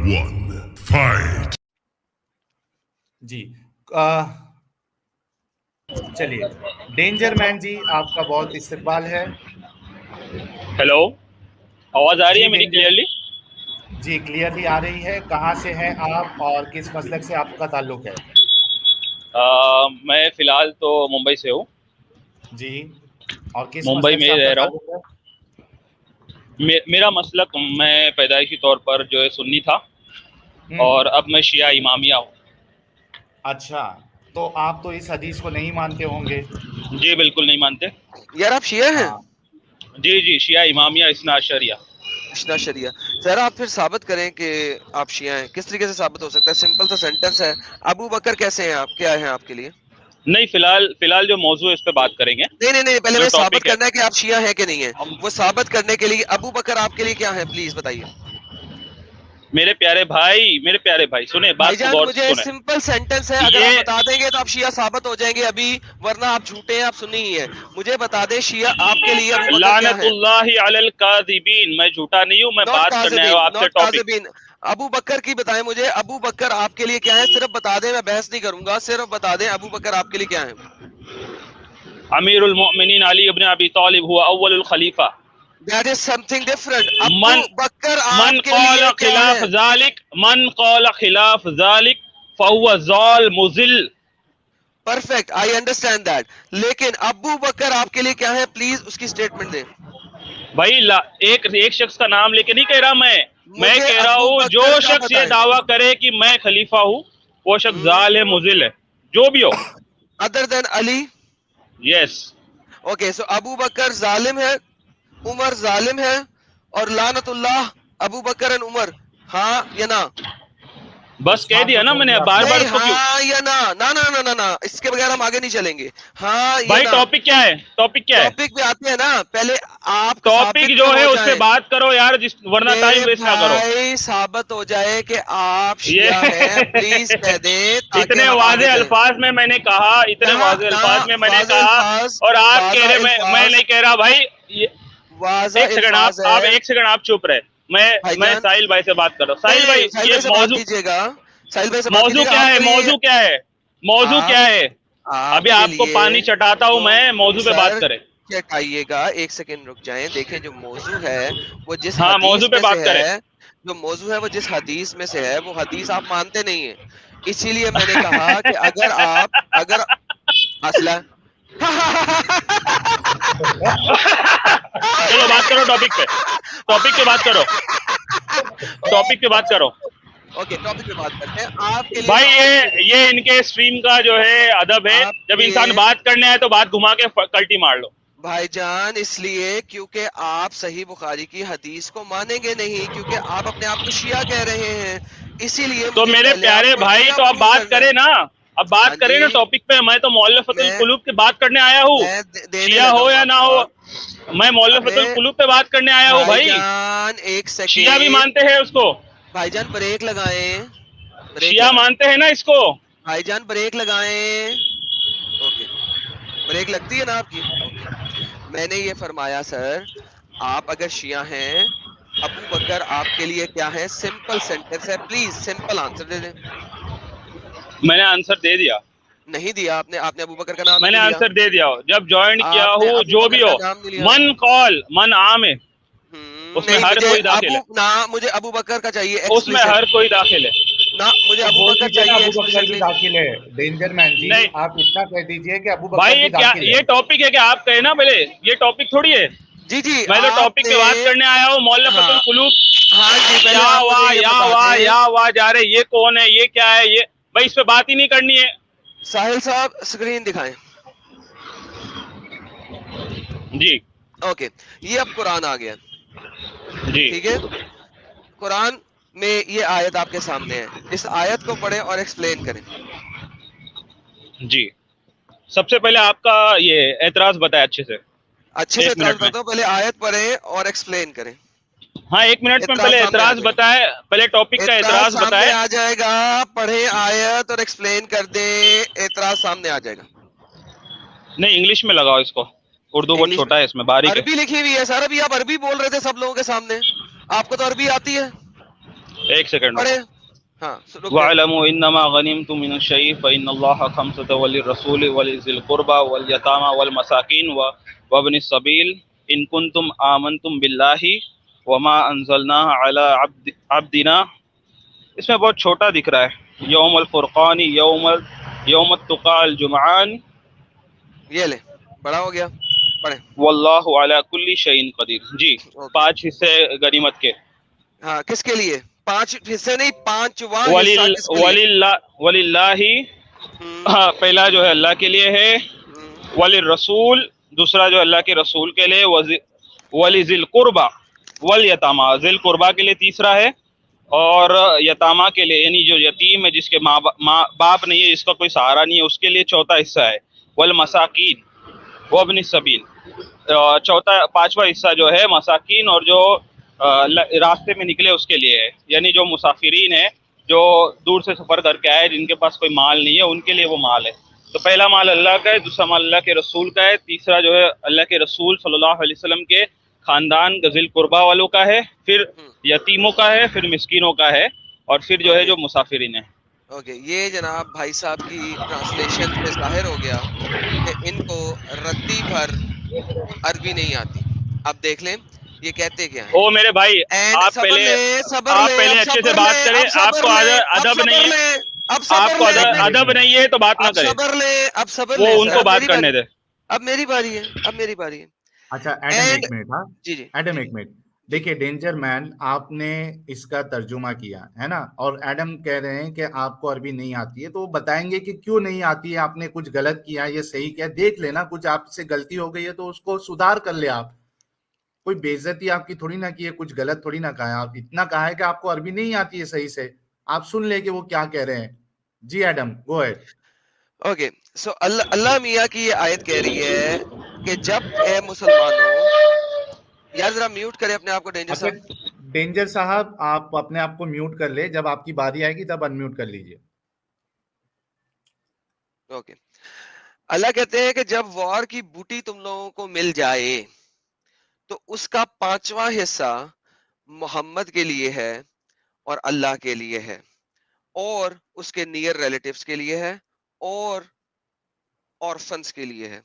1 fight. جی چلیے danger man جی آپ کا بہت استقبال ہے. ہیلو، آواز آ رہی جی ہے میری کلیئرلی؟ جی کلیئرلی آ رہی ہے. کہاں سے ہیں آپ اور کس مسلک سے آپ کا تعلق ہے؟ میں فی الحال تو ممبئی سے ہوں. جی، اور کس ممبئی مسلک سے میں آپ کا رہ رہا ہوں. تعلق ہے؟ میرا مسلک، میں پیدائشی طور پر جو ہے سنی تھا، اور اب میں شیعہ امامیہ ہوں. اچھا، تو آپ تو اس حدیث کو نہیں مانتے ہوں گے؟ جی بالکل نہیں مانتے. یار آپ شیعہ ہیں؟ ہاں جی شیعہ امامیہ اثنا عشریہ. اشنا شریعہ. ذرا آپ پھر ثابت کریں کہ آپ شیعہ ہیں. کس طریقے سے ثابت ہو سکتا ہے؟ سمپل سا سینٹنس ہے. ابو بکر کیسے ہیں آپ؟ کیا ہیں آپ کے لیے؟ نہیں، فی الحال جو موضوع ہے اس پہ بات کریں گے. نہیں پہلے جو میں ثابت ٹاپک کرنا ہے کہ آپ شیعہ ہیں کہ نہیں ہیں. ہم وہ ثابت کرنے کے لیے ابو بکر آپ کے لیے کیا ہے؟ پلیز بتائیے. میرے پیارے بھائی سنیں بھائی بات کو جان غور سے مجھے سنیں. سمپل سینٹنس ہے، اگر آپ یہ بتا دیں گے تو آپ شیعہ ثابت ہو جائیں گے ابھی، ورنہ آپ جھوٹے ہیں، آپ سنی ہی ہیں. مجھے بتا دیں شیعہ آپ کے لیے ابو بکر کیا لعنت ہے؟ اللہ علی الکاذبین. میں جھوٹا نہیں ہوں، میں ناٹ بات کرنے آیا ہوں کاذبین، آپ سے ناٹ ٹاپک. کاذبین. ابو بکر کی بتائیں مجھے، ابو بکر آپ کے لیے کیا ہے؟ صرف بتا دیں، میں بحث نہیں کروں گا، صرف بتا دیں ابو بکر آپ کے لیے کیا ہے. امیر المؤمنین علی ابن ابی طالب ہوا اول Al Khalifa. That is something different. ابو من بکر من آپ کے قال لیے کیا ہے؟ خلاف ذلك فهو ضال مضل. Perfect, I understand that. لیکن ابو بکر آپ کے لیے کیا ہے؟ پلیز اس کی اسٹیٹمنٹ دیں. بھائی ایک شخص کا نام لے کے نہیں کہہ رہا میں مجھے کہہ رہا ابو ہوں جو بکر کا شخص یہ بتائیں. دعویٰ کرے کہ میں خلیفہ ہوں وہ شخص ضال ہے، مضل ہے، جو بھی ہو. ادر دین علی. یس. اوکے، سو ابو بکر ظالم ہے، عمر ظالم ہے، اور لعنت اللہ ابو بکر اور عمر، ہاں یا نا؟ بس کہہ عثمان دیا کو نا چھوڑ میں نے، دیا اب آپ بار نے. بار نہیں، اس کو کیوں. ہاں یا نا؟ نا اس کے بغیر ہم آگے نہیں چلیں گے. ہاں یا بھائی نا؟ ٹاپک کیا ہے؟ ٹاپک پہ آتے ہیں نا، پہلے آپ ٹاپک ثابت جو تو ہے ہو اس پہ جائیں. بات کرو یار، ورنہ ٹائم میرے ویسٹ نہ کرو. بھائی ثابت ہو جائے کہ آپ یہ شیعہ ہیں، پلیز کہہ دیں تاکہ اتنے ہم آگے واضح چلیں. الفاظ میں نے کہا، اتنے کہاں واضح نہ الفاظ میں نے واضح کہا، الفاظ، اور آپ کہہ واضح رہے میں الفاظ، نہیں کہہ رہا. بھائی واضح ایک سیکنڈ، الفاظ ہے. ایک سیکنڈ آپ چپ رہے. بھائی میں جان ساحل بھائی سے بات کر رہا ہوں. ساحل بھائی نہیں، ساحل یہ بھائی سے بات موضوع کیجیے گا. ساحل بھائی سے بات موضوع کیجیے گا. کیا آپ ہے؟ کے لیے موضوع آپ کیا ہے؟ ابھی کے آپ کو لیے پانی چٹاتا ہوں جو میں، موضوع پہ بات سر کریں. چٹائیے گا، ایک سیکنڈ رک جائیں. دیکھیں جو موضوع ہے وہ جس ہاں موضوع حدیث پہ میں سے بات کریں. ہے، جو موضوع ہے وہ جس حدیث میں سے ہے، وہ حدیث آپ مانتے نہیں ہیں. اسی لیے میں نے کہا کہ اگر اصلا چلو بات کرو ٹاپک پہ. ٹاپک پہ بات کرو. اوکے، ٹاپک پہ بات کرتے ہیں. آپ کے لیے بھائی ٹاپک یہ ان کے اسٹریم کا جو ہے ادب ہے، آپ جب کے انسان بات کرنے آئے تو بات گھما کے کلٹی مار لو. بھائی جان اس لیے کیونکہ آپ صحیح بخاری کی حدیث کو مانیں گے نہیں، کیونکہ آپ اپنے آپ کو شیعہ کہہ رہے ہیں. اسی لیے تو مجھے میرے پہلے آپ پیارے کو بھائی شیعہ تو اب پروف بات کرنا ہے. کرے نا، اب ہاں بات کرے جی، نا ٹاپک پہ. میں تو مؤلفۃ میں القلوب کی بات کرنے آیا ہوں، میں دینے شیعہ لگا ہو ہوں یا آپ نہ کو. ہو. میں مؤلفۃ ارے القلوب پہ بات کرنے آیا ہوں بھائی بھائی. جان ایک شیعہ بھی سیکنڈ، مانتے ہیں اس کو، بھائی جان بریک لگائیں، بریک شیعہ لگائیں. مانتے ہیں نا اس کو. بھائی جان بریک لگائیں. اوکے، بریک لگتی ہے نا آپ کی؟ اوکے. میں نے یہ فرمایا سر، آپ اگر شیعہ ہیں، ابو بکر آپ کے لیے کیا ہے؟ سمپل سینٹنس ہے، پلیز سمپل آنسر دے دیں. میں نے آنسر دے دیا. نہیں دیا آپ نے ابو بکر کا نام ہی میں نے نہیں لیا. آنسر دے دیا ہو. جب جوائن کیا آپ نے ہوں ابو جو بکر بھی کا ہو، نام نہیں لیا. من قول من عام ہے، اس میں نہیں، ہر مجھے کوئی داخل ہے. مجھے ابو بکر کا چاہیے اس میں ایکسپلیسٹ. ہر کوئی داخل ہے. نہ مجھے تو ابو بول بکر دیجیے نا چاہیے ابو بکر بھی ایکسپلیسٹلی. داخل ہے. ڈینجر مین جی نہیں آپ اتنا کہہ دیجیے کہ ابو بھائی، بکر بھی داخل ہے. یہ ٹاپک ہے کہ آپ کہیں نا پہلے، یہ ٹاپک تھوڑی ہے. جی میں تو آپ ٹاپک نے، پہ بات کرنے آیا ہوں. مؤلفۃ ہاں القلوب، ہاں جی، پہلے یا آپ مجھے واہ یہ یا بتا واہ دیں. یا واہ جا رہے، یہ کون ہے، یہ کیا ہے، یہ بھائی اس پہ بات ہی نہیں کرنی ہے. ساحل صاحب اسکرین دکھائیں. جی اوکے، یہ اب قرآن آ گیا، جی ٹھیک ہے. قرآن میں یہ آیت آپ کے سامنے ہے، اس آیت کو پڑھیں اور ایکسپلین کریں. جی. سب سے پہلے آپ کا یہ اعتراض بتائے اچھے سے. اچھے سے ایک اعتراض منٹ میں، بتاتا ہوں، پہلے آیت پڑھیں اور ایکسپلین کریں. ہاں 1 منٹ میں اعتراض پہلے سامنے آ اعتراض جائے گا، بتائے، پہلے ٹاپک کا اعتراض اعتراض سامنے بتائے. آ جائے گا. پڑھیں آیت اور ایکسپلین کر دیں، اعتراض سامنے آ جائے گا. نہیں انگلش میں لگاؤ اس کو، اردو بہت انگلش میں چھوٹا ہے، اس میں باریک ہے. عربی لکھی ہوئی ہے سر. ابھی آپ عربی بول رہے تھے سب لوگوں کے سامنے، آپ کو تو عربی آتی ہے. ایک سیکنڈ پڑھے. ہاں رک گئے. وَاعْلَمُوا إِنَّمَا غَنِمْتُم مِّنَ الشَّيْءِ فَإِنَّ اللَّهَ خَمْسَةٌ وَلِلرَّسُولِ وَلِذِي الْقُرْبَى وَالْيَتَامَى وَالْمَسَاكِينِ وَابْنِ السَّبِيلِ إِن كُنتُمْ آمَنتُم بِاللَّهِ وَمَا أَنزَلْنَا عَلَىٰ عَبْدِنَا. اس میں بہت چھوٹا دکھ رہا ہے یوم الفرقان یوم التقى الجمعان. یہ لے بڑا ہو گیا. پڑھے. واللہ علی کل شیء قدیر. جی اوکے. 5 حصے غنیمت کے. ہاں کس کے لیے 5 حصے نہیں 5واں حصہ کس کے لیے؟ وللہ. ہاں پہلا جو ہے اللہ کے لیے ہے. وللرسول دوسرا جو اللہ کے رسول کے لیے. ولذی القربى والیتامى ذی القربى کے لیے تیسرا ہے. اور یتامہ کے لیے یعنی جو یتیم ہے جس کے ماں باپ نہیں ہے جس کا کوئی سہارا نہیں ہے اس کے لیے چوتھا حصہ ہے. والمساکین وابن السبیل. پانچواں حصہ جو ہے مساکین اور جو راستے میں نکلے اس کے لیے ہے یعنی جو مسافرین ہیں جو دور سے سفر کر کے آئے جن کے پاس کوئی مال نہیں ہے ان کے لیے وہ مال ہے. تو پہلا مال اللہ کا ہے, دوسرا مال اللہ کے رسول کا ہے, تیسرا جو ہے اللہ کے رسول صلی اللہ علیہ وسلم کے خاندان ذی القربہ والوں کا ہے, پھر یتیموں کا ہے, پھر مسکینوں کا ہے, اور پھر جو ہے جو مسافرین ہیں. اوکے یہ جناب بھائی صاحب کی ٹرانسلیشن سے ظاہر ہو گیا کہ ان کو رتی بھر عربی نہیں آتی. اب دیکھ لیں یہ کہتے کیا ہیں. او میرے بھائی آپ پہلے اچھے سے بات کریں. آپ کو ادب نہیں ہے, آپ کو ادب نہیں ہے تو بات نہ کریں. اب صبر وہ ان کو بات کرنے دے. اب میری باری ہے. اچھا ایڈم ایک منٹ. ہاں جی جی ایڈم ایک منٹ. دیکھیے ڈینجر مین آپ نے اس کا ترجمہ کیا ہے نا, اور ایڈم کہہ رہے ہیں کہ آپ کو عربی نہیں آتی ہے, تو وہ بتائیں گے کہ کیوں نہیں آتی ہے, آپ نے کچھ غلط کیا, یہ صحیح کیا, دیکھ لینا کچھ آپ سے غلطی ہو گئی ہے تو اس کو سدھار کر لے. آپ کوئی بے عزتی آپ کی تھوڑی نہ کی ہے, کچھ غلط تھوڑی نہ کہا ہے, آپ اتنا کہا ہے کہ آپ کو عربی نہیں آتی ہے صحیح سے, آپ سن لے کہ وہ کیا کہہ رہے ہیں. جی Adam go ahead. Okay so Allah میاں کی یہ آیت کہہ رہی ہے کہ جب اے مسلمانوں, یار ذرا میوٹ کرے اپنے آپ کو ڈینجر صاحب. ڈینجر صاحب آپ اپنے آپ کو میوٹ کر لے, جب آپ کی باری آئے گی تب ان میوٹ کر لیجئے. اوکے اللہ کہتے ہیں کہ جب وار کی بوٹی تم لوگوں کو مل جائے تو اس کا 5واں حصہ محمد کے لیے ہے اور اللہ کے لیے ہے اور اس کے نیئر ریلیٹیوز کے لیے ہے اور orphans کے لیے ہے.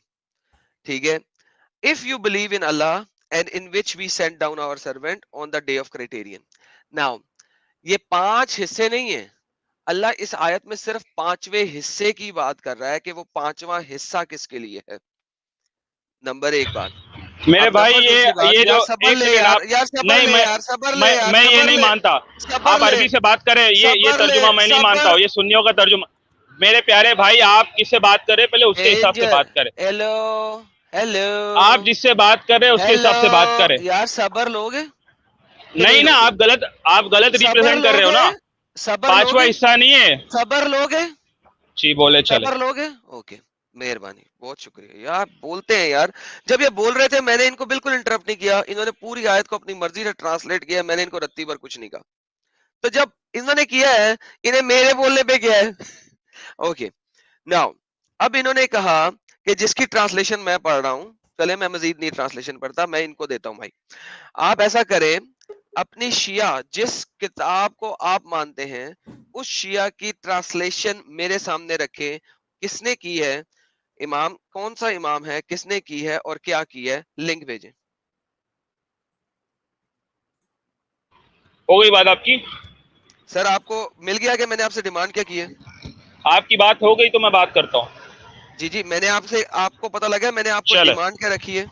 ٹھیک ہے. If you believe in Allah and in which we sent down our servant on the day of criterion. Now یہ 5 حصے نہیں ہیں. اللہ اس آیت میں صرف 5ویں حصے کی بات کر رہا ہے کہ وہ 5واں حصہ کس کے لیے ہے. نمبر 1 بات میرے بھائی یہ جو میں یہ نہیں مانتا آپ عربی سے بات کریں, یہ ترجمہ میں نہیں مانتا ہوں, یہ سنیوں کا ترجمہ. میرے پیارے بھائی آپ کس سے بات کریں پہلے اس کے حساب سے بات کریں. ہیلو آپ جس سے بات کریں اس کے حساب سے بات کریں. یار صبر لوگے نہیں نا, آپ غلط ریپرزینٹ کر رہے ہو نا. 5واں حصہ نہیں ہے. صبر لوگے جی بولے چلے. صبر لوگے. اوکے مہربانی بہت شکریہ یار. بولتے ہیں یار, جب یہ بول رہے تھے میں نے ان کو بالکل انٹرپٹ نہیں کیا, انہوں نے پوری آیت کو اپنی مرضی سے ٹرانسلیٹ کیا, میں نے ان کو رتی بھر کچھ نہیں کہا. تو جب انہوں نے کیا ہے انہیں میرے بولنے پہ کیا ہے. اوکے ناؤ اب انہوں نے کہا کہ جس کی ٹرانسلیشن میں پڑھ رہا ہوں, چلے میں مزید نہیں ٹرانسلیشن پڑھتا, میں ان کو دیتا ہوں بھائی. آپ ایسا کریں اپنی شیعہ جس کتاب کو آپ مانتے ہیں اس شیعہ کی ٹرانسلیشن میرے سامنے رکھیں. کس نے کی ہے, امام کون سا امام ہے, کس نے کی ہے اور کیا کی ہے, لنک بھیجیں. ہو گئی بات آپ کی سر آپ کو مل گیا کہ میں نے آپ سے ڈیمانڈ کیا کی ہے. آپ کی بات ہو گئی تو میں بات کرتا ہوں. جی جی میں نے آپ کو پتہ لگا میں نے آپ کو ڈیمانڈ کیا رکھی ہے.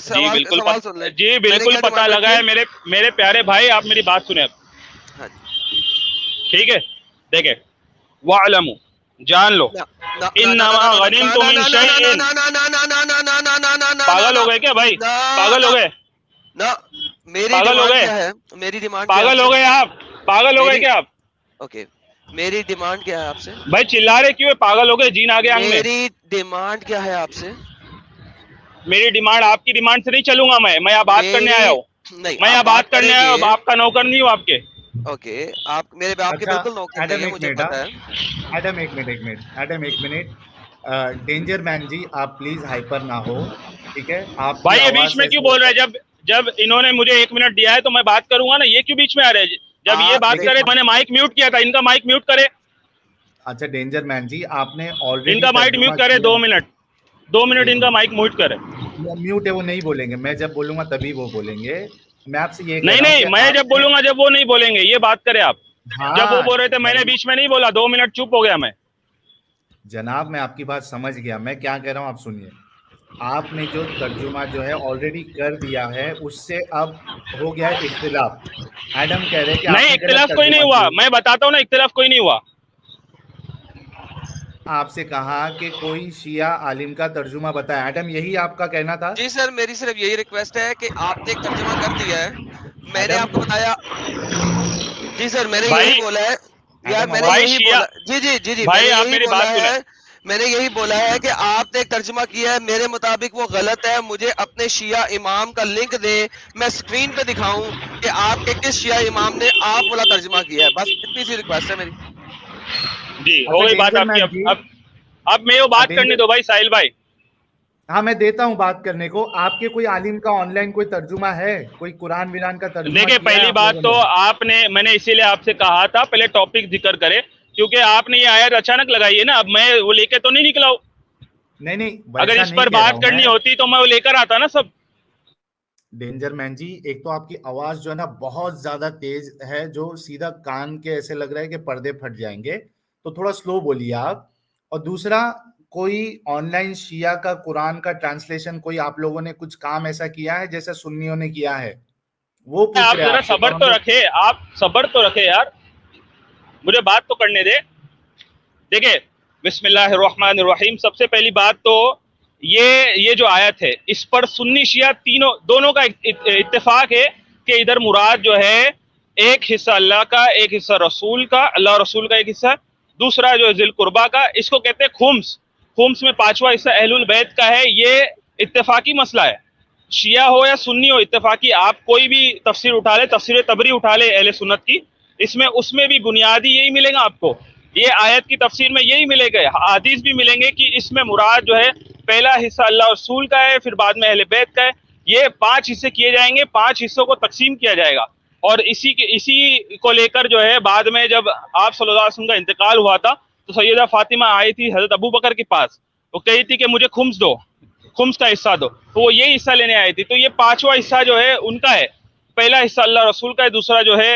سوال سن لیں. جی بالکل پتہ لگا ہے میرے پیارے بھائی, آپ میری بات سنیں. ٹھیک ہے دیکھیں, وَاعْلَمُوا جان لو انما غنیمتم من شیء. پاگل ہو گئے کیا بھائی, پاگل ہو گئے, پاگل ہو گئے, میری ڈیمانڈ پاگل ہو گئے آپ, پاگل ہو گئے کیا آپ. اوکے میری ڈیمانڈ کیا ہے آپ سے بھائی, چلا رہے کیوں, پاگل ہو گئے, جین آگے آنکھ میں. میری ڈیمانڈ کیا ہے آپ سے. میری ڈیمانڈ آپ کی ڈیمانڈ سے نہیں چلوں گا میں یہاں بات کرنے آیا ہوں. میں یہاں بات کرنے آیا ہوں, آپ کا نوکر نہیں ہوں آپ کے. اوکے آپ میرے باپ کے بالکل نوکر نہیں ہیں, مجھے پتہ ہے. ایڈم ایک منٹ. ڈینجر مین جی آپ پلیز ہائپر نہ ہو, ٹھیک ہے. آپ بھائی یہ بیچ میں کیوں بول رہے ہیں, جب انہوں نے مجھے 1 منٹ دیا ہے تو میں بات کروں گا نا, یہ کیوں بیچ میں آ رہے ہیں. جب یہ بات کرے میں نے مائک میوٹ کیا تھا, ان کا مائک میوٹ کرے. اچھا ڈینجر مین جی, آپ نے آلریڈی ان کا مائک میوٹ کرے, 2 منٹ ان کا مائک میوٹ کرے. میوٹ ہے, وہ نہیں بولیں گے, میں جب بولوں گا تبھی وہ بولیں گے. میں آپ سے یہ نہیں, میں جب بولوں گا جب وہ نہیں بولیں گے, یہ بات کرے آپ. جب وہ بول رہے تھے میں نے بیچ میں نہیں بولا, 2 منٹ چپ ہو گیا میں. جناب میں آپ کی بات سمجھ گیا, میں کیا کہہ رہا ہوں آپ سنیے. آپ نے جو ترجمہ جو ہے آلریڈی کر دیا ہے, اس سے اب ہو گیا اختلاف. ایڈم کہہ رہے کہ نہیں, اختلاف کوئی نہیں ہوا, میں بتاتا ہوں نا, اختلاف کوئی نہیں ہوا. آپ سے کہا کہ کوئی شیعہ عالم کا ترجمہ بتایا. ایڈم یہی آپ کا کہنا تھا؟ جی سر, میری صرف یہی ریکویسٹ ہے کہ آپ نے ایک ترجمہ کر دیا ہے, میں نے آپ کو بتایا. جی سر, میں نے یہی بولا ہے یار, میں نے یہی بولا. جی بھائی آپ میری بات سنیں. میں نے یہی بولا ہے کہ آپ نے ایک ترجمہ کیا ہے, میرے مطابق وہ غلط ہے. مجھے اپنے شیعہ امام کا لنک دیں, میں سکرین پہ دکھاؤں کہ آپ کے کس شیعہ امام نے آپ والا ترجمہ کیا ہے. بس اتنی سی ریکویسٹ ہے میری. جی ہو گئی بات آپ کی. اب میں وہ بات کرنے دو بھائی ساحل بھائی. ہاں میں دیتا ہوں بات کرنے کو. آپ کے کوئی عالم کا آن لائن کوئی ترجمہ ہے, کوئی قرآن وران کا ترجمہ؟ دیکھیں پہلی بات تو آپ نے, میں نے اسی لیے آپ سے کہا تھا پہلے ٹاپک ذکر کرے, کیونکہ آپ نے یہ آیت اچانک لگائی ہے نا. اب میں وہ لے کے تو نہیں نکلا ہوں. نہیں, اگر اس پر بات کرنی ہوتی تو میں وہ لے کر آتا نا سب. ڈینجر مین جی, ایک تو آپ کی آواز جو ہے نا بہت زیادہ تیز ہے, جو سیدھا کان کے ایسے لگ رہا ہے کہ پردے پھٹ جائیں گے, تو تھوڑا سلو بولیے آپ. اور دوسرا, کوئی آن لائن شیعہ کا قرآن کا ٹرانسلیشن کوئی آپ لوگوں نے کچھ کام ایسا کیا ہے جیسے سنیوں نے کیا ہے؟ وہ آپ ذرا صبر تو رکھے, آپ صبر تو رکھے یار, مجھے بات تو کرنے دے. دیکھیں بسم اللہ الرحمن الرحیم. سب سے پہلی بات تو یہ جو آیت ہے اس پر سنی شیعہ دونوں کا اتفاق ہے کہ ادھر مراد جو ہے ایک حصہ اللہ کا, ایک حصہ رسول کا, اللہ رسول کا ایک حصہ, دوسرا جو ذی القربہ کا, اس کو کہتے ہیں خمس. خمس میں 5واں حصہ اہل البیت کا ہے. یہ اتفاقی مسئلہ ہے, شیعہ ہو یا سنی ہو اتفاقی. آپ کوئی بھی تفسیر اٹھا لے, تفسیر تبری اٹھا لے اہل سنت کی, اس میں بھی بنیادی یہی ملے گا آپ کو. یہ آیت کی تفسیر میں یہی ملے گا, حدیث بھی ملیں گے کہ اس میں مراد جو ہے پہلا حصہ اللہ رسول کا ہے, پھر بعد میں اہل بیت کا ہے. یہ 5 حصے کیے جائیں گے, 5 حصوں کو تقسیم کیا جائے گا. اور اسی کو لے کر جو ہے بعد میں جب آپ صلی اللہ علیہ وسلم کا انتقال ہوا تھا تو سیدہ فاطمہ آئی تھی حضرت ابو بکر کے پاس, وہ کہی تھی کہ مجھے خمس دو, خمس کا حصہ دو, تو وہ یہی حصہ لینے آئی تھی. تو یہ 5واں حصہ جو ہے ان کا ہے. پہلا حصہ اللہ رسول کا ہے, دوسرا جو ہے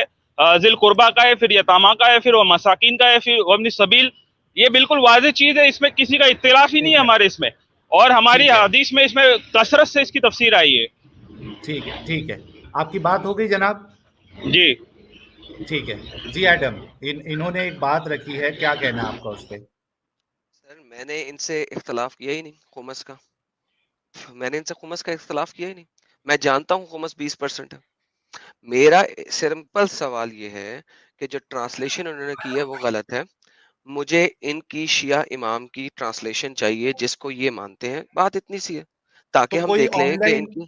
ذی القربہ کا ہے, پھر یتامہ کا ہے, پھر وہ مساکین کا ہے, پھر ابن السبیل. یہ بالکل واضح چیز ہے, اس میں کسی کا اختلاف ہی نہیں ہے ہمارے اس میں, اور ہماری حدیث میں اس میں کثرت سے اس کی تفسیر آئی ہے. ٹھیک ہے, آپ کی بات ہو گئی جناب. جی ٹھیک ہے جی. ایڈم انہوں نے ایک بات رکھی ہے, کیا کہنا ہے آپ کا اس پہ؟ سر میں نے ان سے اختلاف کیا ہی نہیں خمس کا, میں نے ان سے خمس کا اختلاف کیا ہی نہیں. میں جانتا ہوں خمس 20% ہے. میرا سمپل سوال یہ ہے کہ جو ٹرانسلیشن انہوں نے کی ہے وہ غلط ہے. مجھے ان کی شیعہ امام کی ٹرانسلیشن چاہیے جس کو یہ مانتے ہیں. بات اتنی سی ہے تاکہ ہم دیکھ لیں کہ ان کی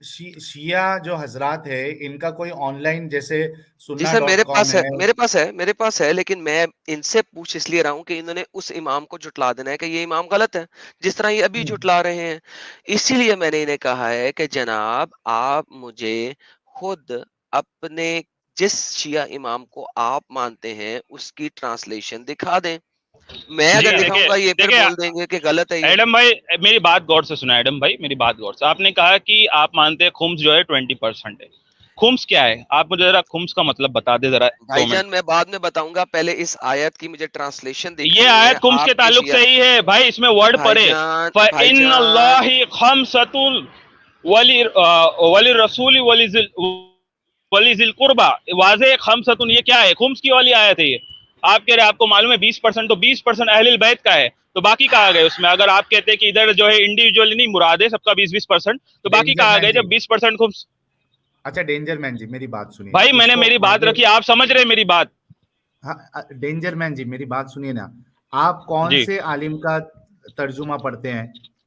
شیعہ جو حضرات ہے ان کا کوئی آن لائن جیسے جی سر میرے پاس ہے, لیکن میں ان سے پوچھ اس لیے رہا ہوں کہ انہوں نے اس امام کو جھٹلا دینا ہے کہ یہ امام غلط ہے, جس طرح یہ ابھی جھٹلا رہے ہیں. اسی لیے میں نے انہیں کہا ہے کہ جناب آپ مجھے خود اپنے جس شیعہ امام کو آپ مانتے ہیں اس کی ٹرانسلیشن دکھا دیں. میں اگر دکھاؤں گا یہ پھر بول دیں گے کہ غلط ہے. ایڈم بھائی میری بات غور سے سنا. ایڈم بھائی میری بات غور سے. آپ نے کہا کہ آپ مانتے ہیں خمس جو ہے 20% ہے. خمس کیا ہے؟ آپ مجھے ذرا خمس کا مطلب بتا دے ذرا. بھائی جان میں بعد میں بتاؤں گا, پہلے اس آیت کی مجھے ٹرانسلیشن دیکھنی ہے. یہ آیت خمس کے تعلق سے ہی ہے بھائی, اس میں ورڈ پڑھے فَإِنَّ اللَّهِ خَمْسَةٌ وَلِلرَّسُولِ وَلِذِي الْقُرْبَى. واضح خمسۃ, یہ کیا ہے؟ خمس کی والی آیت ہے یہ. آپ کہہ رہے آپ کو معلوم ہے 20%, تو 20% اہل البیت کا ہے, تو باقی کہا گئے اس میں. اگر آپ کہتے ہیں کہ ادھر جو ہے انڈیویجول نہیں مراد ہے سب کا 20%, تو باقی کہا گئے جب 20% خمس. اچھا ڈینجر مین جی میری بات سنیے بھائی, میں نے میری بات رکھی, آپ سمجھ رہے میری بات. ہاں ڈینجر مین جی میری بات سنیے نا. آپ کون سے عالم کا ترجمہ پڑھتے ہیں؟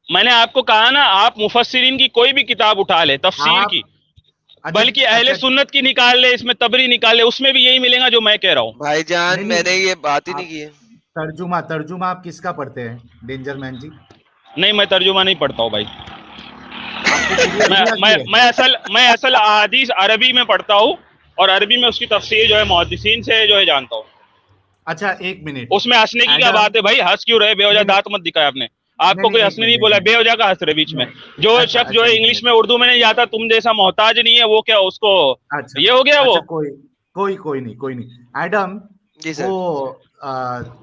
میں نے آپ کو کہا نا, آپ مفسرین کی کوئی بھی کتاب اٹھا لے تفسیر کی, بلکہ اہل سنت کی نکال لے, اس میں تبری نکال لے, اس میں بھی یہی ملے گا جو میں کہہ رہا ہوں. بھائی جان میں نے یہ بات ہی نہیں کی ہے. ترجمہ آپ کس کا پڑھتے ہیں ڈینجر مین جی؟ نہیں میں ترجمہ نہیں پڑھتا ہوں بھائی. میں اصل احادیث عربی میں پڑھتا ہوں, اور عربی میں اس کی تفسیر جو ہے محدثین سے جو ہے جانتا ہوں. اچھا ایک منٹ, اس میں ہنسنے کی کیا بات ہے بھائی؟ ہنس کیوں رہے؟ بے وجہ دانت مت دکھایا آپ نے. آپ کو کوئی ہنسنے نہیں بولا, بے وجہ کا ہنس رہے بیچ میں. جو شخص جو ہے انگلش میں اردو میں نہیں جاتا, تم جیسا محتاج نہیں ہے, وہ کیا اس کو یہ ہو گیا؟ وہ کوئی نہیں. ایڈم جی سر, وہ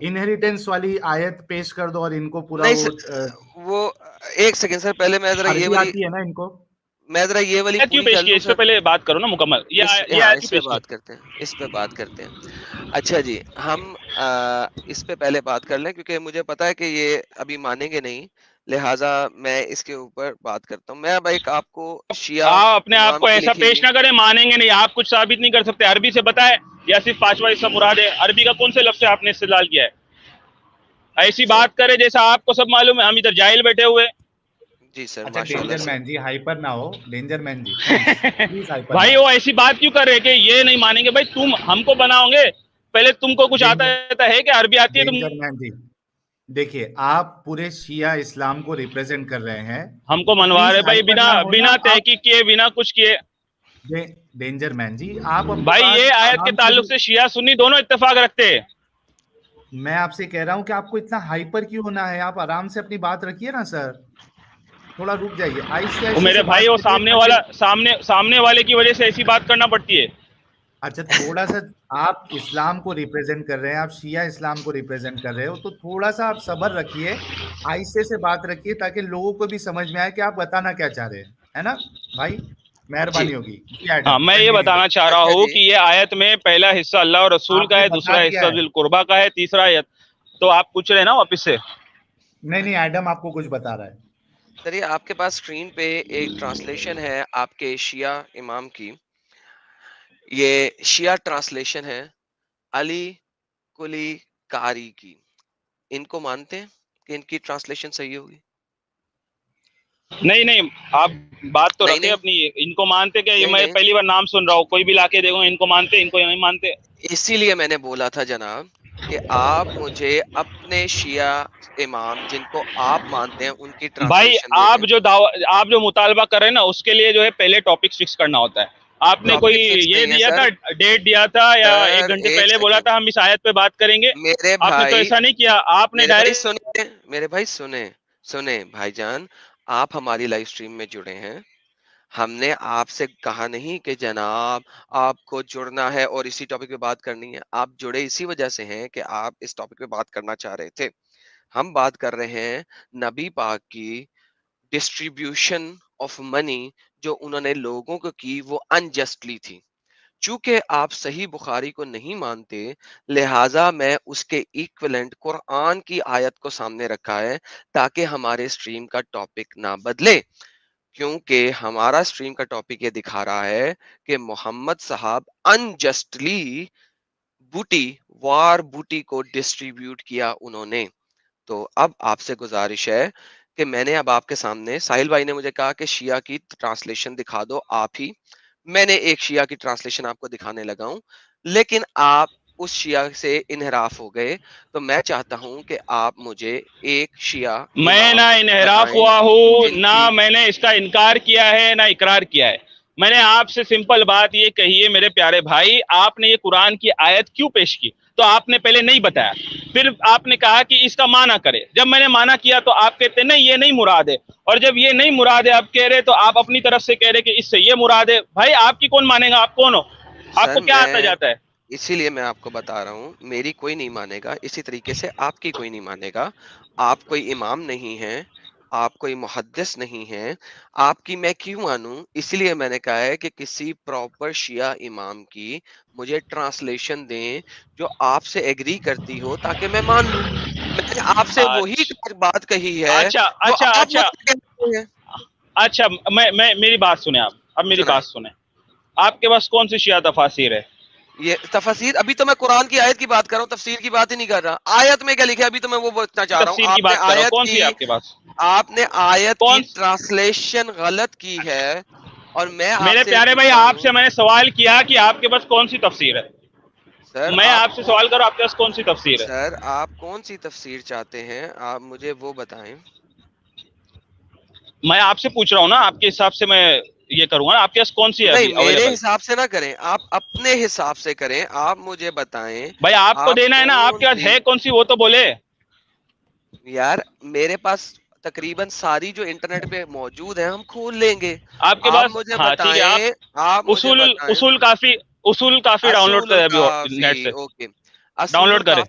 انہیریٹنس والی آیت پیش کر دو اور ان کو پورا نہیں سر, وہ ایک سیکنڈ سر, پہلے میں ذرا یہ والی آتی ہے نا ان کو, میں ذرا یہ والی کیوں پوری پیش کر کیا؟ لوں اس پہ سر. پہلے بات کرو نا مکمل. اس پہ بات کرتے ہیں, اس پہ بات کرتے ہیں. اچھا جی, ہم اس پہ پہلے بات کر لیں کیونکہ مجھے پتا ہے کہ یہ ابھی مانیں گے نہیں, لہٰذا میں اس کے اوپر بات کرتا ہوں. میں اب ایک آپ کو شیعہ آپ اپنے آپ امام کو کی ایسا لکھی پیش ہوئی, نہ کریں, مانیں گے نہیں. آپ کچھ ثابت نہیں کر سکتے. عربی سے بتائے یا صرف پانچواں حصہ مراد ہے؟ عربی کا کون سے لفظ سے آپ نے استدلال کیا ہے؟ ایسی سر بات کرے جیسا آپ کو سب معلوم ہے, ہم ادھر جاہل بیٹھے ہوئے. جی سر, اچھا ماشاء اللہ ڈینجر سر. مین جی ہائپر نہ ہو, ڈینجر مین جی پلیز ہائپر نہ بھائی ہو. وہ ایسی بات کیوں کر رہے کہ یہ نہیں مانیں گے؟ بھائی تم ہم کو بناؤ گے, پہلے تم کو کچھ آتا ہے کہ عربی آتی ہے؟ تم ڈینجر مین جی دیکھیے, آپ پورے شیعہ اسلام کو ریپرزینٹ کر رہے ہیں, ہم کو تو منوا پلیز رہے بھائی ہائپر نہ ہونا بنا آپ. تحقیق کیے, بنا کچھ کیے. ڈینجر مین جی آپ اپنی بھائی بات یہ آیت کے آرام تعلق سے شیعہ سنی دونوں اتفاق رکھتے ہیں. میں آپ سے کہہ رہا ہوں کہ آپ کو اتنا ہائپر کیوں ہونا ہے؟ آپ آرام سے اپنی بات رکھیے نا سر, تھوڑا رک جائیے, آہستہ وہ آہستہ میرے سے بھائی, بات وہ کریے تاکہ سامنے والے کی وجہ سے ایسی بات کرنا پڑتی ہے. اچھا تھوڑا سا آپ اسلام کو ریپرزینٹ کر رہے ہیں, آپ شیعہ اسلام کو ریپرزینٹ کر رہے ہو, تو تھوڑا سا آپ صبر رکھیے, آہستہ سے بات رکھیے تاکہ لوگوں کو بھی سمجھ میں آئے کہ آپ بتانا کیا چاہ رہے ہیں, ہے نا بھائی؟ جی مہربانی ہوگی. ہاں, میں یہ کنٹینیو بتانا چاہ رہا اچھا ہوں جی, کہ یہ آیت میں پہلا حصہ اللہ اور رسول آپ کا نے ہے, بتا دوسرا دیا حصہ ہے. ذی القربہ کا ہے, تیسرا تو آپ پوچھ رہے ہیں نا واپس سے. نہیں ایڈم آپ کو کچھ بتا رہا ہے. سر یہ آپ کے پاس اسکرین پہ ایک ٹرانسلیشن ہے آپ کے شیعہ امام کی, یہ شیعہ ٹرانسلیشن ہے علی کلی کاری کی. ان کو مانتے ہیں کہ ان کی ٹرانسلیشن صحیح ہوگی؟ نہیں, آپ بات تو نہیں رکھیں نہیں اپنی. ان کو مانتے کہ یہ نہیں میں نہیں, پہلی بار نام سن رہا ہوں, کوئی بھی لا کے دیکھو, ان کو مانتے, ان کو نہیں مانتے. اسی لیے میں نے بولا تھا جناب کہ آپ مجھے اپنے شیعہ امام جن کو آپ مانتے ہیں ان کی بھائی ٹرانسلیشن دے دیں. آپ جو مطالبہ کر رہے ہیں نا, اس کے لیے جو ہے پہلے ٹاپک فکس کرنا ہوتا ہے. آپ نے کوئی ٹاپک فکس یہ نہیں ہے دیا سر. تھا, ڈیٹ دیا تھا, یا ایک سر گھنٹے ایک پہلے بولا سیکنڈ, تھا ہم اس آیت پہ بات کریں گے؟ میرے آپ نے تو بھائی ایسا نہیں کیا, آپ نے ڈائریکٹ. میرے بھائی سنیں بھائی جان, آپ ہماری لائف سٹریم میں جڑے ہیں, ہم نے آپ سے کہا نہیں کہ جناب آپ کو جڑنا ہے اور اسی ٹاپک پہ بات کرنی ہے. آپ جڑے اسی وجہ سے ہیں کہ آپ اس ٹاپک پہ بات کرنا چاہ رہے تھے. ہم بات کر رہے ہیں نبی پاک کی ڈسٹریبیوشن آف منی جو انہوں نے لوگوں کو کی, وہ انجسٹلی تھی. چونکہ آپ صحیح بخاری کو نہیں مانتے, لہٰذا میں اس کے ایکویلنٹ قرآن کی آیت کو سامنے رکھا ہے تاکہ ہمارے سٹریم کا ٹاپک نہ بدلے. کیونکہ ہمارا سٹریم کا ٹاپک یہ دکھا رہا ہے کہ محمد صاحب انجسٹلی وار بوٹی کو ڈسٹریبیوٹ کیا انہوں نے. تو اب آپ سے گزارش ہے کہ میں نے اب آپ کے سامنے, ساحل بھائی نے مجھے کہا کہ شیعہ کی ٹرانسلیشن دکھا دو آپ ہی, میں نے ایک شیعہ کی ٹرانسلیشن آپ کو دکھانے لگا ہوں, لیکن آپ اس شیعہ سے انحراف ہو گئے. تو میں چاہتا ہوں کہ آپ مجھے ایک شیعہ میں نہ امام انحراف بتائیں ہوا ہوں, جن نہ کی, میں نے اس کا انکار کیا ہے, نہ اقرار کیا ہے. میں نے آپ سے سمپل بات یہ کہی ہے میرے پیارے بھائی, آپ نے یہ قرآن کی آیت کیوں پیش کی؟ تو آپ نے پہلے نہیں بتایا, پھر آپ نے کہا کہ اس کا معنی کرے. جب میں نے معنی کیا تو آپ کہتے نہیں یہ نہیں مراد ہے, اور جب یہ نہیں مراد ہے آپ کہہ رہے تو آپ اپنی طرف سے کہہ رہے کہ اس سے یہ مراد ہے. بھائی آپ کی کون مانے گا؟ آپ کون ہو؟ آپ سر کو کیا آتا میں جاتا ہے؟ اسی لیے میں آپ کو بتا رہا ہوں, میری کوئی نہیں مانے گا, اسی طریقے سے آپ کی کوئی نہیں مانے گا. آپ کوئی امام نہیں ہیں, آپ کوئی محدث نہیں ہیں, آپ کی میں کیوں مانوں؟ اسی لیے میں نے کہا ہے کہ کسی پراپر شیعہ امام کی مجھے ٹرانسلیشن دیں جو آپ سے ایگری کرتی ہو تاکہ میں مان لوں. میں نے آپ سے وہی بات کہی ہے اچھا جو اچھا آپ اچھا مجھے کہتے ہیں. اچھا میں میری بات سنیں آپ, اب میری سنائیں. بات سنیں. آپ کے پاس کون سی شیعہ تفاسیر ہے؟ یہ تفسیر, ابھی تو میں قرآن کی آیت کی بات کر رہا ہوں, تفسیر کی بات ہی نہیں کر رہا. آیت میں کیا لکھا ہے ابھی تو میں وہ بتنا چاہ رہا ہوں. تفسیر کی بات کر رہا ہوں, کون سی ہے آپ کے پاس؟ آپ نے آیت کی کون ٹرانسلیشن غلط کی ہے, اور میں آپ میرے سے پیارے بھائی, پوچھتا آپ ہوں. سے میں نے سوال کیا کہ آپ کے پاس کون سی تفسیر ہے. سر میں آپ سے سوال کروں آپ کے پاس کون سی تفسیر ہے. سر آپ کون سی تفسیر چاہتے ہیں, آپ مجھے وہ بتائیں. میں آپ سے پوچھ رہا ہوں نا, آپ کے حساب سے میں یہ کروں گا. آپ کے پاس کون سی ہے نہیں میرے حساب سے نہ کریں, آپ اپنے حساب سے کریں. آپ مجھے بتائیں بھائی, آپ کو دینا ہے نا, آپ کے پاس ہے کون سی وہ تو بولے. یار میرے پاس تقریباً ساری جو انٹرنیٹ پہ موجود ہیں ہم کھول لیں گے. آپ کے پاس مجھے ہاں ٹھیک ہے, بتائیں, آپ مجھے بتائیں اصول کافی ڈاؤن لوڈ کرے ابھی نیٹ سے, اوکے ڈاؤن لوڈ کرے.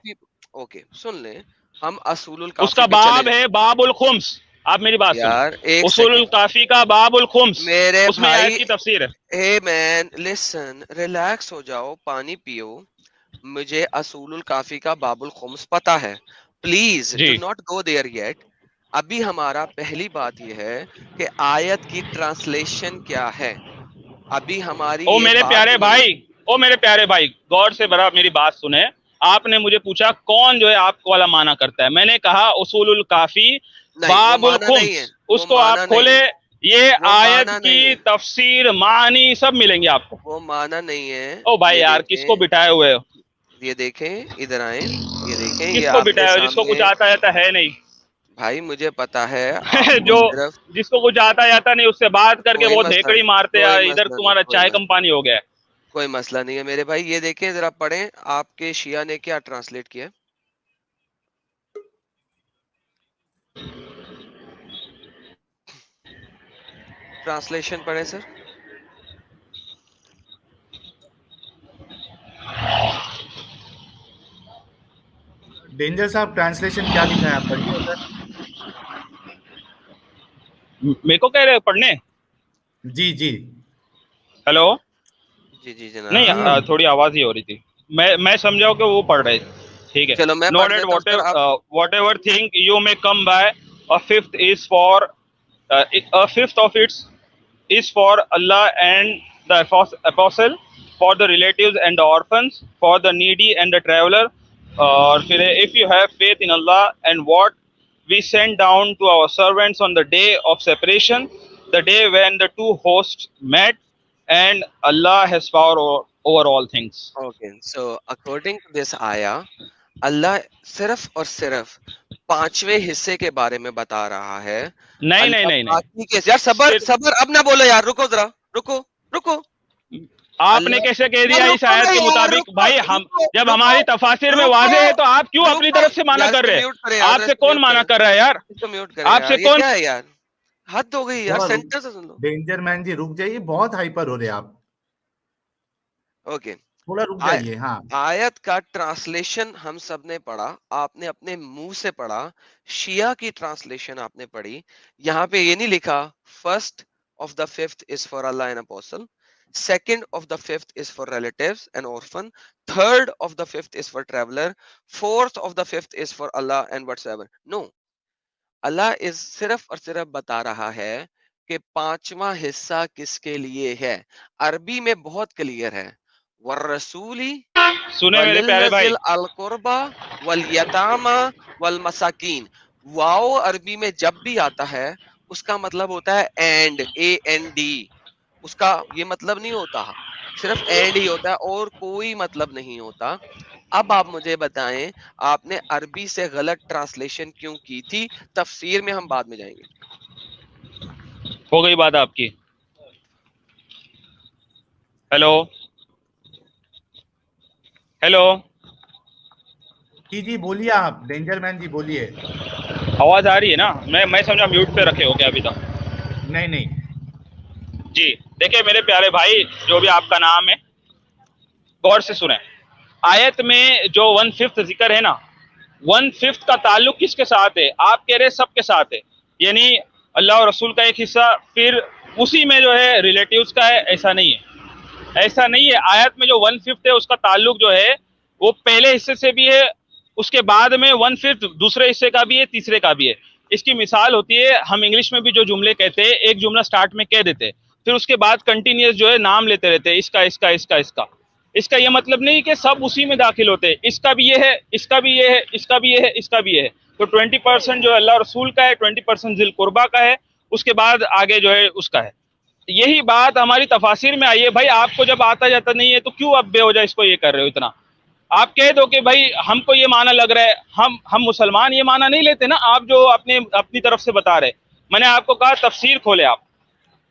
اوکے سن لیں, ہم اصول اس الکافی کا پہ چلے. باب ہے باب الخمس. آپ میری بات سنیں, یار ایک اصول سیکنڈ الکافی کا باب الخمس, میرے اس میں بھائی, آیت کی تفسیر ہے. اے مین لسن, ریلیکس ہو جاؤ, پانی پیو. مجھے اصول الکافی کا باب الخمس پتا ہے. پلیز ڈو جی ناٹ گو دیئر یٹ. ابھی ہمارا پہلی بات یہ ہے کہ آیت کی ٹرانسلیشن کیا ہے. ابھی ہماری او یہ میرے بات پیارے نہیں. بھائی, او میرے پیارے بھائی, غور سے برا میری بات سنیں. آپ نے مجھے پوچھا کون جو ہے آپ کو والا معنی کرتا ہے, میں نے کہا اصول الکافی نہیں وہ باب معنی نہیں الخمس, ہے, اس وہ کو معنی آپ نہیں کھولے, ہے, یہ وہ آیت معنی نہیں کی ہے, تفسیر معنی سب ملیں گے آپ کو. وہ معنی نہیں ہے. او بھائی یہ یار, کس کو دیکھیں, بٹھائے ہوئے ہو, یہ دیکھیں, ادھر آئیں, یہ دیکھیں, کس یہ کو آپ کے بٹھائے ہو, جس کو کچھ سامنے. آتا جاتا ہے نہیں. بھائی مجھے پتا ہے, آپ کو جو صرف جس کو کچھ آتا جاتا نہیں اس سے بات کر کے کوئی وہ مسئلہ دھیکڑی نہیں, مارتے ہیں, کوئی ادھر مسئلہ نہیں, تمہارا کوئی چائے کم مسئلہ پانی ہو گیا ہے. کوئی مسئلہ نہیں ہے میرے بھائی. یہ دیکھیں ذرا پڑھیں, آپ کے شیعہ نے کیا ٹرانسلیٹ کیا. ٹرانسلیشن پڑھیں سر. ڈینجر صاحب ٹرانسلیشن کیا لکھا ہے, آپ پڑھیے ادھر. میرے کو کہہ رہے پڑھنے. جی جی جی ہیلو, جی جی نہیں تھوڑی آواز ہی ہو رہی تھی, میں سمجھاؤ کہ وہ پڑھ رہے تھے. ٹھیک ہے, چلو میں نو پڑھ ڈیٹ دیتا ہوں سر. آپ what ever thing you may come by, a fifth is for a fifth of its is for Allah and the apostle, for the relatives and the orphans, for the needy and the traveler. اور پھر if you have faith in Allah and what we sent down to our servants on the day of separation, the day when the two hosts met, and Allah has power over all things. Okay, so according to this آیا, اللہ صرف اور صرف 5ویں حصے کے بارے میں بتا رہا ہے. نہیں نہیں اللہ نہیں نہیں, باقی کے, یار صبر صبر, اب نہ بولو یار, رکو ذرا, رکو رکو. آپ نے اللہ, کیسے کہہ یار دیا اس رکو نا آیت کے یار, مطابق. رکو بھائی ہم رکو جب رکو ہماری تفاسیر میں رکو واضح ہے تو آپ کیوں اپنی رکو. طرف سے مانا یار کر اس کو رہے میوٹ کریں, ہیں, یار آپ اس سے کو کون میوٹ مانا کریں, کر رہا ہے یار, اس کو میوٹ کریں آپ یار. سے یہ کون. کیا ہے یار, حد ہو گئی یار, سینٹر سے سن لو. ڈینجر مین جی رک جائیے, بہت ہائپر ہو رہے آپ, اوکے, تھوڑا رک جائیے. ہاں آیت کا ٹرانسلیشن ہم سب نے پڑھا, آپ نے اپنے منہ سے پڑھا. شیعہ کی ٹرانسلیشن آپ نے پڑھی. یہاں پہ یہ نہیں لکھا first of the fifth is for Allah and apostle, second of the fifth is for relatives and orphan, third of the fifth is for traveler, fourth of the fifth is for Allah and whatsoever. No, Allah is صرف اور صرف بتا رہا ہے کہ 5واں حصہ کس کے لیے ہے. عربی میں بہت کلیئر ہے, والرسولی سنیں میرے پیارے وللذی بھائی, القربى والیتامى والمساکین. واو عربی میں جب بھی آتا ہے اس کا مطلب ہوتا ہے اینڈ, AND. اس کا یہ مطلب نہیں ہوتا, صرف اینڈ ہی ہوتا ہے اور کوئی مطلب نہیں ہوتا. اب آپ مجھے بتائیں, آپ نے عربی سے غلط ٹرانسلیشن کیوں کی تھی؟ تفسیر میں ہم بعد میں جائیں گے. ہو گئی بات آپ کی. ہیلو ہیلو, جی جی بولیے آپ, ڈینجر مین جی بولیے. آواز آ رہی ہے نا, میں سمجھا میوٹ پہ رکھے ہو کیا ابھی تک. نہیں نہیں, جی دیکھیں میرے پیارے بھائی, جو بھی آپ کا نام ہے غور سے سنیں. آیت میں جو 1/5 ذکر ہے نا, 1/5 کا تعلق کس کے ساتھ ہے؟ آپ کہہ رہے سب کے ساتھ ہے, یعنی اللہ اور رسول کا ایک حصہ, پھر اسی میں جو ہے ریلیٹیوز کا ہے. ایسا نہیں ہے, ایسا نہیں ہے. آیت میں جو 1/5 ہے اس کا تعلق جو ہے وہ پہلے حصے سے بھی ہے, اس کے بعد میں 1/5 دوسرے حصے کا بھی ہے, تیسرے کا بھی ہے. اس کی مثال ہوتی ہے, ہم انگلش میں بھی جو جملے کہتے ہیں, ایک جملہ سٹارٹ میں کہہ دیتے, پھر اس کے بعد کنٹینیوس جو ہے نام لیتے رہتے ہیں, اس کا اس کا اس کا اس کا. اس کا یہ مطلب نہیں کہ سب اسی میں داخل ہوتے ہیں, اس کا بھی یہ ہے, اس کا بھی یہ ہے, اس کا بھی یہ ہے, اس کا بھی یہ ہے. تو 20% جو ہے اللہ رسول کا ہے, 20% ذی القربہ کا ہے, اس کے بعد آگے جو ہے اس کا ہے. یہی بات ہماری تفاسیر میں آئی ہے. بھائی آپ کو جب آتا جاتا نہیں ہے تو کیوں اب بے وجہ اس کو یہ کر رہے ہو اتنا؟ آپ کہہ دو کہ بھائی ہم کو یہ معنی لگ رہا ہے, ہم مسلمان یہ معنی نہیں لیتے نا, آپ جو اپنی طرف سے بتا رہے. میں نے آپ کو کہا تفسیر کھولے آپ,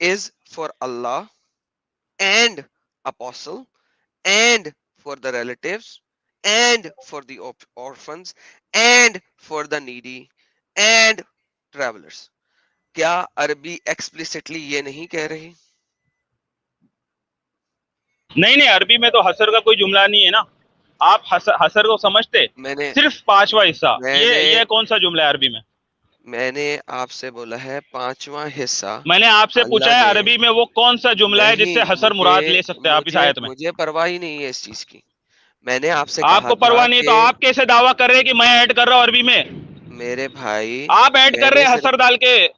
is for Allah and apostle and for the relatives and for the orphans and for the needy and travelers. کیا عربی ایکسپلیسٹلی یہ نہیں کہہ رہی؟ نہیں عربی میں تو حسر کا کوئی جملہ نہیں ہے نا. آپ حسر کو سمجھتے؟ میں نے صرف 5واں حصہ. یہ کون سا جملہ ہے عربی میں؟ میں نے آپ سے بولا ہے 5واں حصہ. میں نے آپ سے پوچھا ہے عربی میں وہ کون سا جملہ ہے جس سے حسر مراد لے سکتے ہیں آپ اس آیت میں؟ مجھے پرواہ ہی نہیں ہے اس چیز کی. میں نے آپ سے آپ کو پرواہ نہیں تو آپ کیسے دعویٰ کر رہے ہیں کہ میں ایڈ کر رہا ہوں عربی میں؟ میرے بھائی آپ ایڈ کر رہے ہیں حسر ڈال کے.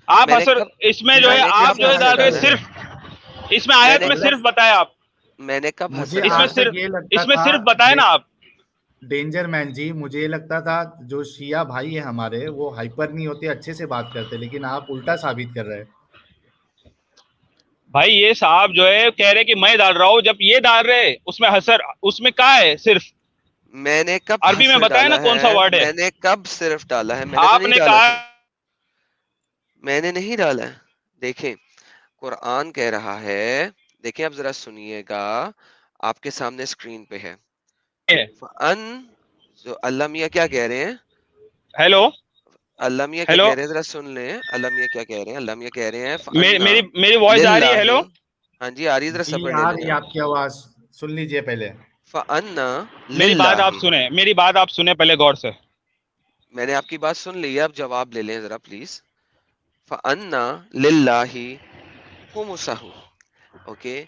آپ حسر اس میں جو ہے آپ جو ہے ڈال رہے صرف اس میں آیت میں صرف بتایا آپ. میں نے کب حسر اس میں صرف بتایا نا آپ. ڈینجر مین جی مجھے یہ لگتا تھا جو شیعہ بھائی ہیں ہمارے وہ ہائپر نہیں ہوتے, اچھے سے بات کرتے, لیکن آپ الٹا ثابت کر رہے ہیں. بھائی یہ صاحب جو ہے کہہ رہے کہ میں ڈال رہا ہوں, جب یہ ڈال رہے اس میں حسر اس میں کیا ہے صرف؟ میں نے کب عربی میں بتایا نا کون سا ورڈ ہے. میں نے کب صرف ڈالا ہے؟ آپ نے کہا میں نے نہیں ڈالا ہے. دیکھیں قرآن کہہ رہا ہے, دیکھیں اب ذرا سنیے گا, آپ کے سامنے اسکرین پہ ہے. اللہ میاں کیا کہہ رہے ہیں؟ ہیلو اللہ میاں کیا کہہ رہے ہیں ذرا سن لیں. اللہ میاں کیا کہہ رہے ہیں؟ اللہ میاں کہہ رہے ہیں میری وائس آ رہی ہے؟ ہیلو ہاں جی آ رہی ہے, ذرا صبر آ رہی ہے آپ کی آواز, سن لیجئے پہلے. میری بات آپ سنیں, میری بات آپ سنیں پہلے غور سے. میں نے آپ کی بات سن لی ہے, اب جواب لے لیں ذرا پلیز. فَأَنَّا لِلَّهِ خُمُسَهُ. اوکے,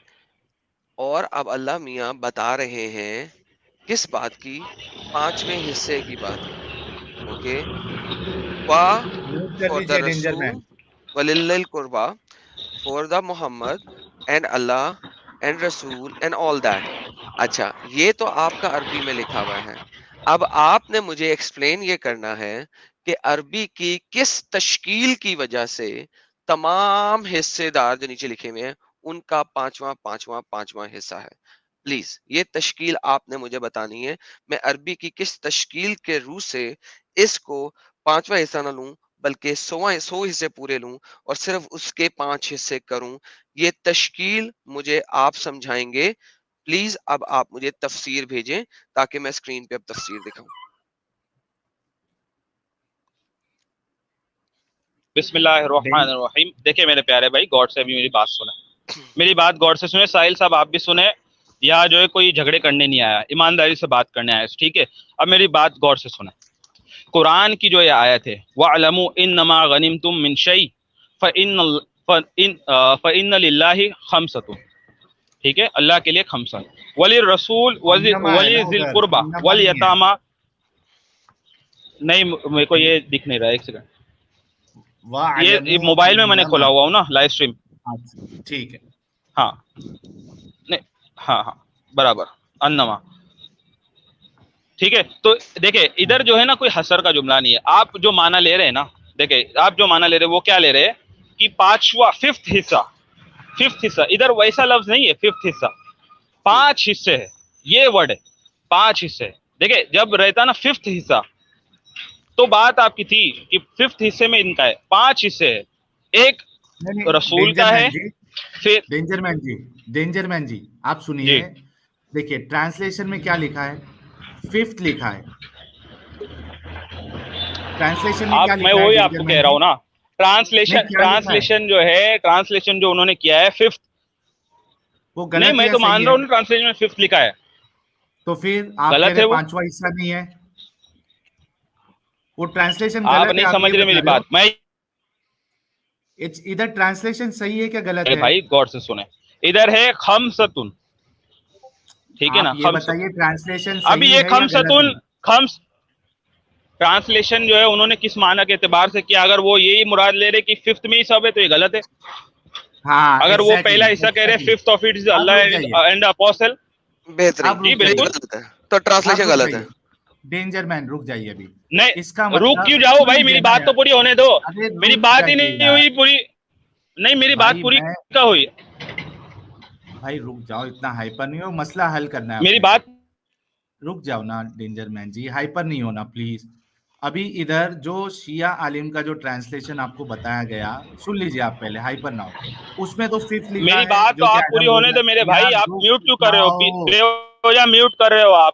اور اب اللہ میاں بتا رہے ہیں کس بات کی؟ 5ویں حصے کی بات کی. اوکے, فار دا رسول وَلِلَّذِي الْقُرْبَى, for the Muhammad and Allah and رسول اینڈ آل دیٹ. اچھا یہ تو آپ کا عربی میں لکھا ہوا ہے. اب آپ نے مجھے ایکسپلین یہ کرنا ہے کہ عربی کی کس تشکیل کی وجہ سے تمام حصے دار جو نیچے لکھے ہوئے ہیں ان کا 5واں حصہ ہے. پلیز یہ تشکیل آپ نے مجھے بتانی ہے. میں عربی کی کس تشکیل کے روح سے اس کو 5واں حصہ نہ لوں بلکہ 100 حصے پورے لوں اور صرف اس کے 5 حصے کروں. یہ تشکیل مجھے آپ سمجھائیں گے. پلیز اب آپ مجھے تفسیر بھیجیں تاکہ میں اسکرین پہ اب تفسیر دکھاؤں. بسم اللہ الرحمن الرحیم. دیکھیں میرے پیارے بھائی غور سے بھی میری بات سنیں, میری بات غور سے سنیں. ساحل صاحب آپ بھی سنیں, یا جو ہے کوئی جھگڑے کرنے نہیں آیا, ایمانداری سے بات کرنے آیا, ٹھیک ہے؟ اب میری بات غور سے سنیں. قرآن کی جو یہ آیت ہے وَاعْلَمُوا إِنَّمَا غَنِمْتُم مِّن شَيْءٍ فَإِنَّ لِلَّهِ خَمْسَةٌ. ٹھیک ہے, اللہ کے لیے 5 وَلِلرَّسُولِ وَلِذِي الْقُرْبَى وَالْيَتَامَى. نہیں میرے کو یہ دکھ نہیں رہا, ایک سیکنڈ. یہ موبائل میں نے کھولا ہوا ہوں نا لائیو اسٹریم. ٹھیک ہے, ہاں نہیں ہاں برابر انما. ٹھیک ہے, تو دیکھیں ادھر جو ہے نا کوئی حسر کا جملہ نہیں ہے. آپ جو معنی لے رہے ہیں نا, دیکھیں آپ جو معنی لے رہے ہیں وہ کیا لے رہے ہیں کہ 5th حصہ, ادھر ویسا لفظ نہیں ہے. 5th حصہ 5 حصے ہے, یہ ورڈ ہے 5 حصے. دیکھیں جب رہتا نا 5th حصہ تو بات آپ کی تھی کہ 5th حصے میں ان کا ہے 5 حصے ہے. ایک رسول کا ہے. ڈینجر مین جی آپ سنیے, دیکھیے ٹرانسلیشن میں کیا لکھا ہے؟ 5th لکھا ہے ٹرانسلیشن میں. میں وہی آپ کو کہہ رہا ہوں نا, ٹرانسلیشن جو ہے, ٹرانسلیشن جو انہوں نے کیا ہے 5th, وہ غلط نہیں میں تو مان رہا ہوں ٹرانسلیشن میں 5th لکھا ہے. تو پھر آپ غلط ہے, 5واں حصہ نہیں ہے وہ ٹرانسلیشن. آپ نہیں سمجھ رہے میری بات. میں ادھر ٹرانسلیشن صحیح ہے کیا غلط ہے؟ بھائی غور سے سنیں, ادھر ہے 5. ٹھیک ہے نا, یہ بتائیے ٹرانسلیشن ابھی یہ 5 ٹرانسلیشن جو ہے انہوں نے کس معنی کے اعتبار سے کیا؟ اگر وہ یہی مراد لے رہے کہ 5th میں ہی سب ہے تو یہ غلط ہے. اگر وہ پہلا حصہ کہہ رہے 5th of it is Allah and apostle, بہترین, بالکل تو ٹرانسلیشن غلط ہے. ڈینجر مین رک جائیے ابھی. نہیں رک کیوں جاؤ بھائی, میری بات تو پوری ہونے دو. میری بات ہی نہیں ہوئی پوری. نہیں میری بات پوری کیا ہوئی بھائی؟ رک جاؤ, اتنا ہائپر نہیں ہو, مسئلہ حل کرنا ہے. میری بات رک جاؤ نا ڈینجر مین جی, ہائپر نہیں ہونا پلیز. ابھی ادھر جو شیعہ عالم کا جو ٹرانسلیشن آپ کو بتایا گیا سن لیجیے آپ پہلے, ہائپر نہ ہو. اس میں تو 5th لکھا ہے. میری بات تو آپ پوری ہونے دو میرے بھائی, آپ میوٹ کیوں کر رہے ہو؟ میوٹ کر رہے ہو آپ.